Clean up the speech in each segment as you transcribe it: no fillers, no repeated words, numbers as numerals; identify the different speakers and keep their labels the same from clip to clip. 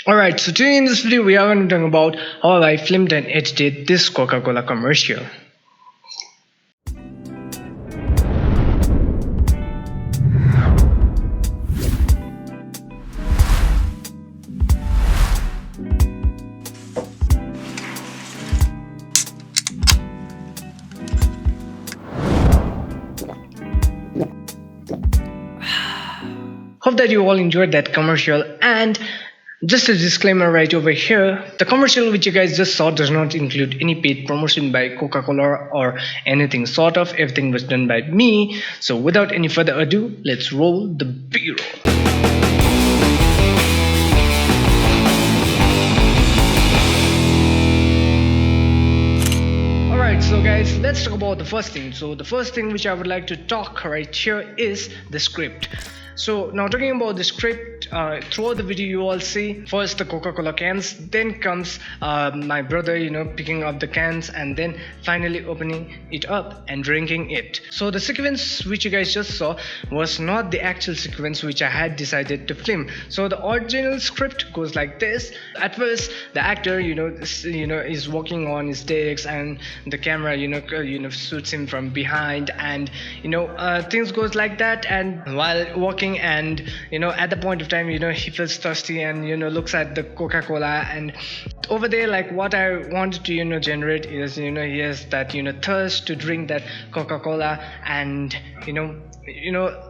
Speaker 1: Alright, so today in this video we are going to talk about how I filmed and edited this Coca-Cola commercial. Hope that you all enjoyed that commercial, and just a disclaimer right over here, the commercial which you guys just saw does not include any paid promotion by Coca-Cola or anything sort of. Everything was done by me. So without any further ado, let's roll the B-roll. So guys, let's talk about the first thing. So the first thing which I would like to talk right here is the script. So now talking about the script, throughout the video you all see first the Coca-Cola cans, then comes my brother picking up the cans, and then finally opening it up and drinking it. So the sequence which you guys just saw was not the actual sequence which I had decided to film. So the original script goes like this. At first the actor is walking on his decks, and the camera shoots him from behind, and things goes like that. And while walking, and at the point of time he feels thirsty and looks at the Coca-Cola, and over there, like, what I wanted to generate is he has that thirst to drink that Coca-Cola. And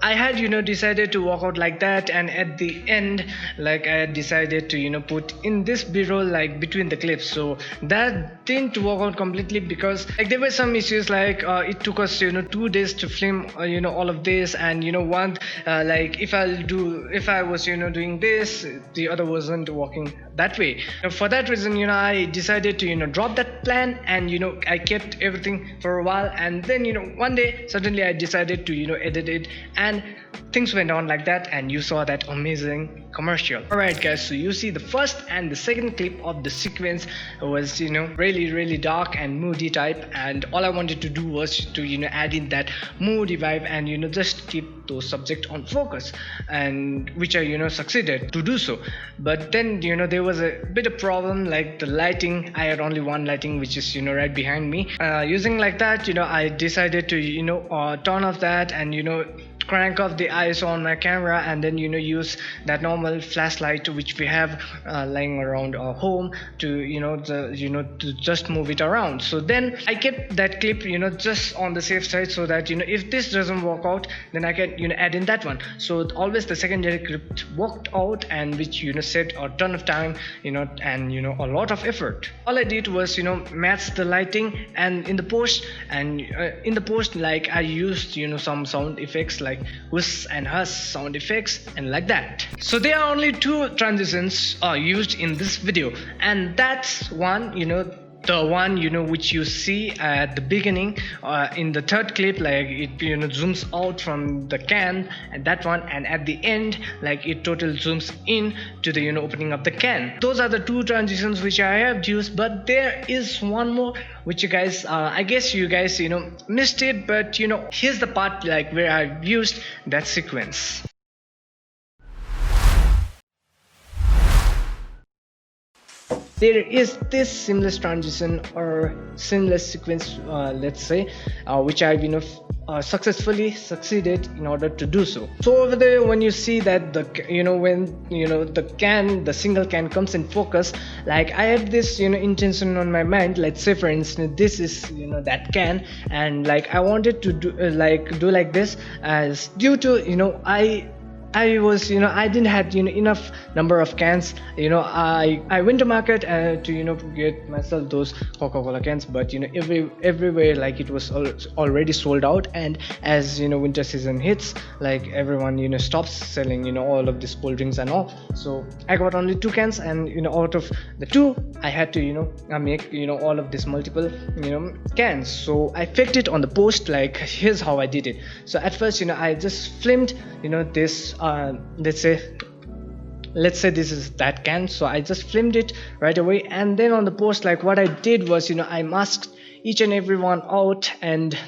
Speaker 1: I had decided to walk out like that, and at the end, like, I had decided to put in this b-roll like between the clips. So that didn't work out completely because like there were some issues, like it took us 2 days to film all of this, and one like if I was doing this, the other wasn't working that way. For that reason I decided to drop that plan, and I kept everything for a while, and then one day suddenly I decided to edit it, and things went on like that, and you saw that amazing commercial. Alright guys, so you see the first and the second clip of the sequence was really dark and moody type, and all I wanted to do was to add in that moody vibe and just keep those subject on focus, and which I succeeded to do so. But then there was a bit of problem, like the lighting. I had only one lighting, which is right behind me. Using like that, I decided to turn off that, and crank off the ISO on my camera, and then use that normal flashlight which we have lying around our home to to just move it around. So then I kept that clip just on the safe side, so that if this doesn't work out, then I can add in that one. So always the secondary clip worked out, and which saved a ton of time and a lot of effort. All I did was match the lighting, and in the post like I used some sound effects like whiz and hush sound effects and like that. So there are only 2 transitions used in this video, and that's one the one which you see at the beginning in the third clip, like it zooms out from the can, and that one, and at the end like it total zooms in to the opening of the can. Those are the 2 transitions which I have used, but there is one more which you guys I guess you guys missed it, but here's the part like where I've used that sequence. There is this seamless transition or seamless sequence, let's say, which I've successfully succeeded in order to do so. So over there, when you see that the when the single can comes in focus, like I had this intention on my mind. Let's say for instance this is that can, and like I wanted to do like this, as due to I was I didn't have enough number of cans. I went to market to get myself those Coca-Cola cans, but everywhere like it was already sold out. And as winter season hits, like everyone stops selling all of these cold drinks and all. So I got only 2 cans, and out of the 2 I had to make all of this multiple cans. So I faked it on the post. Like, here's how I did it. So at first I just filmed this let's say this is that can. So I just filmed it right away, and then on the post, like what I did was I masked each and every one out, and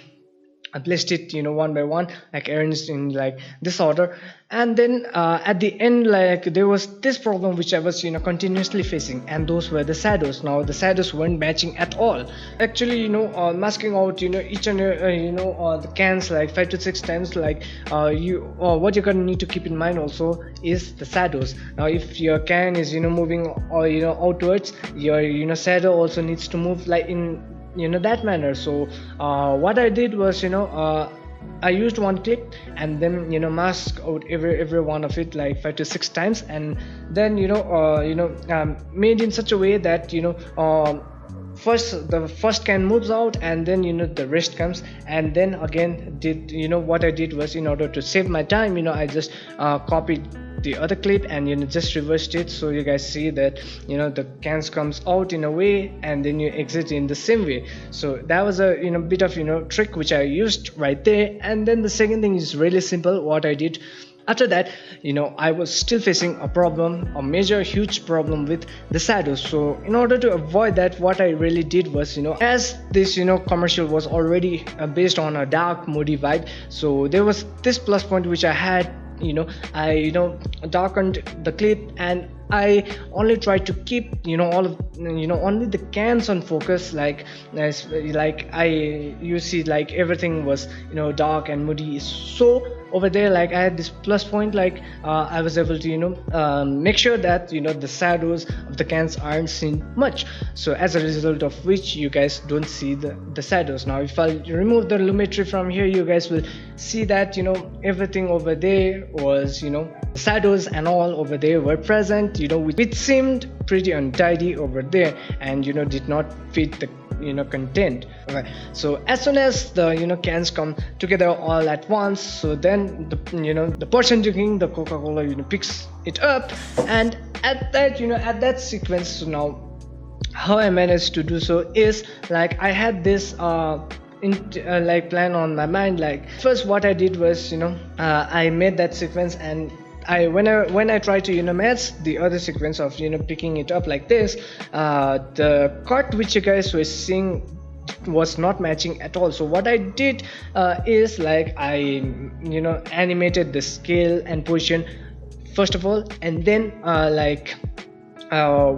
Speaker 1: I placed it, one by one, like arranged in like this order. And then at the end, like there was this problem which I was, continuously facing, and those were the shadows. Now the shadows weren't matching at all. Actually, masking out, each and the cans like 5 to 6 times. Like what you're gonna need to keep in mind also is the shadows. Now, if your can is, moving or outwards, your shadow also needs to move like in that manner. So what I did was, I used one clip and then mask out every one of it like 5 to 6 times, and then made in such a way that first the first can moves out, and then the rest comes. And then again did what I did was, in order to save my time, I just copied the other clip and just reversed it, so you guys see that the cans comes out in a way and then you exit in the same way. So that was a bit of trick which I used right there. And then the second thing is really simple. What I did after that, I was still facing a major huge problem with the shadows. So in order to avoid that, what I really did was, as this commercial was already based on a dark moody vibe, so there was this plus point which I had. I darkened the clip, and I only tried to keep all of only the cans on focus, like you see like everything was dark and moody. So over there, like I had this plus point, like I was able to make sure that the shadows of the cans aren't seen much, so as a result of which you guys don't see the shadows. Now if I remove the lumetri from here, you guys will see that everything over there was shadows and all over there were present, which seemed pretty untidy over there, and did not fit the content. Okay, so as soon as the cans come together all at once, so then the person drinking the Coca-Cola picks it up, and at that sequence. So now how I managed to do so is, like, I had this like plan on my mind. Like first what I did was I made that sequence, and when I try to match the other sequence of picking it up like this, the cut which you guys were seeing was not matching at all. So what I did is, like, I animated the scale and position first of all, and then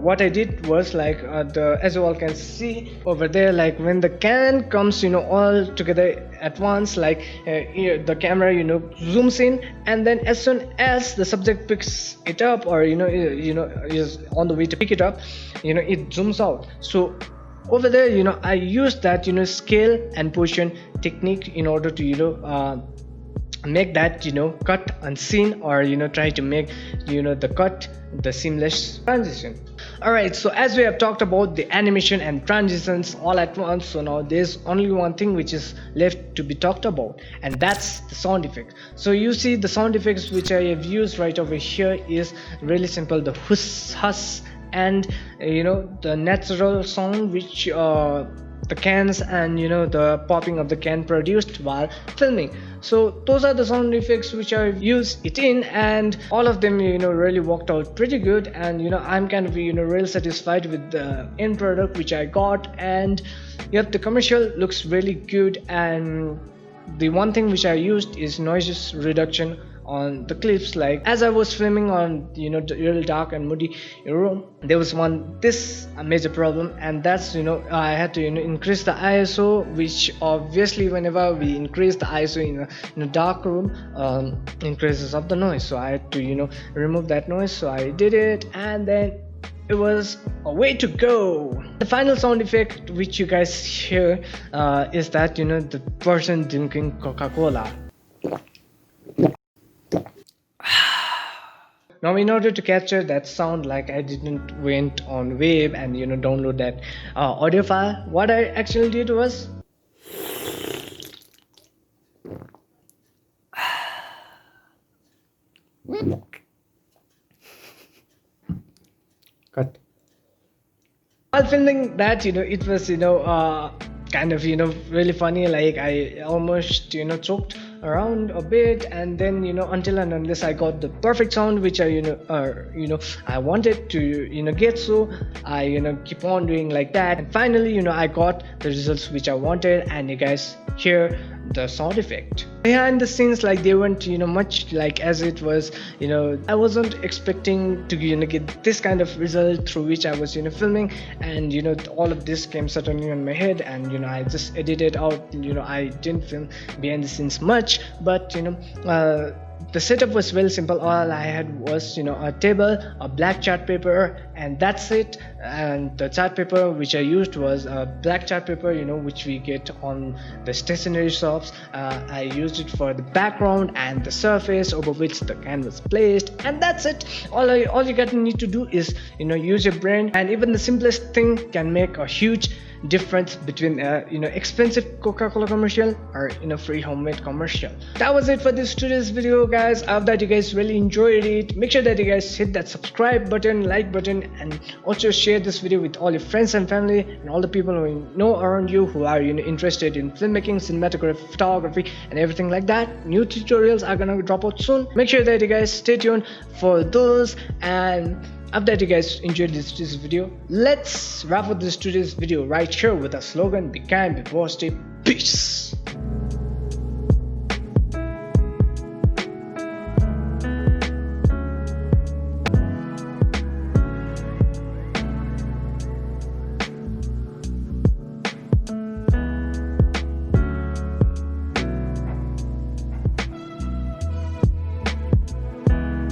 Speaker 1: what I did was, like, as you all can see over there, like when the can comes all together at once, like the camera zooms in, and then as soon as the subject picks it up, or is on the way to pick it up, it zooms out. So over there I used that scale and position technique in order to make that cut unseen, or try to make the cut the seamless transition. Alright, so as we have talked about the animation and transitions all at once, so now there's only one thing which is left to be talked about, and that's the sound effects. So you see the sound effects which I have used right over here is really simple: the huss, huss, and the natural sound which the cans and the popping of the can produced while filming. So those are the sound effects which I've used it in, and all of them really worked out pretty good. And I'm kind of real satisfied with the end product which I got. And yep, the commercial looks really good. And the one thing which I used is noise reduction on the clips. Like as I was filming on the real dark and moody room, there was this major problem, and that's I had to increase the ISO, which obviously whenever we increase the ISO in a dark room, increases of the noise. So I had to remove that noise. So I did it, and then it was a way to go. The final sound effect which you guys hear is that the person drinking Coca-Cola. Now in order to capture that sound, like I didn't went on Wave and download that audio file. What I actually did was cut. While filming that, it was kind of really funny. Like I almost choked around a bit, and then until and unless I got the perfect sound which I I wanted to get. So I keep on doing like that, and finally I got the results which I wanted. And you guys hear the sound effect. Behind the scenes, like they weren't much like as it was. I wasn't expecting to get this kind of result through which I was filming, and all of this came suddenly on my head, and I just edited out. I didn't film behind the scenes much, but the setup was very simple. All I had was a table, a black chart paper, and that's it. And the chart paper which I used was a black chart paper, which we get on the stationery shops. I used it for the background and the surface over which the canvas placed, and that's it. All you gotta need to do is use your brain, and even the simplest thing can make a huge difference between expensive Coca-Cola commercial or free homemade commercial. That was it for this today's video, guys. I hope that you guys really enjoyed it. Make sure that you guys hit that subscribe button, like button, and also share this video with all your friends and family and all the people who you know around you who are interested in filmmaking, cinematography, photography, and everything like that. New tutorials are gonna drop out soon. Make sure that you guys stay tuned for those, and I hope that you guys enjoyed this video. Let's wrap up this today's video right here with a slogan: be kind, be positive, peace.